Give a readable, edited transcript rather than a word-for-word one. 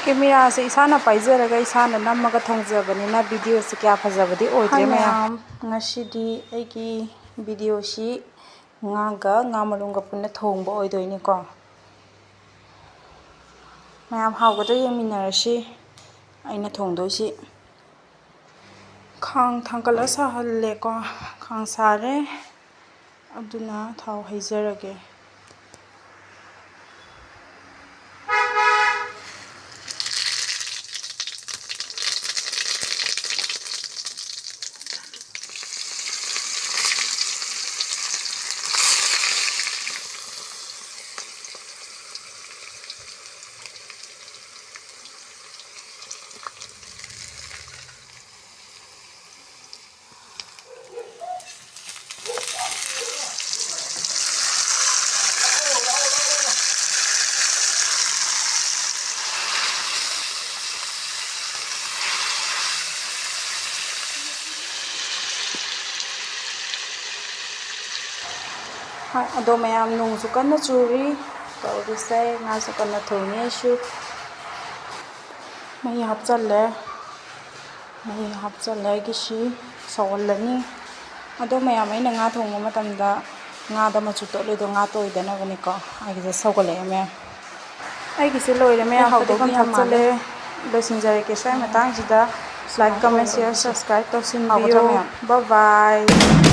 Camera se isana paizaraga isana namaga thongjabanina video se kya phajabadi oidre mayam ngasidi aigi video si nga malunga punna thongba oidoini ko mayam hawgada yeminarashi aina thongdoisi khang thangkala sahalle ko khang sare aduna thaw haizarage ado mayam nung su kanna churi tawri sai nga su kanna thoni shu mai hapchalle gishi sawallani ado mayam aina nga thongma matamda nga da machu to le do nga to idana bani ko agi se sawgale me aigi se loire me hawdo gi hapchalle losinjare ke sai matang jida like comment share subscribe to sin video bye bye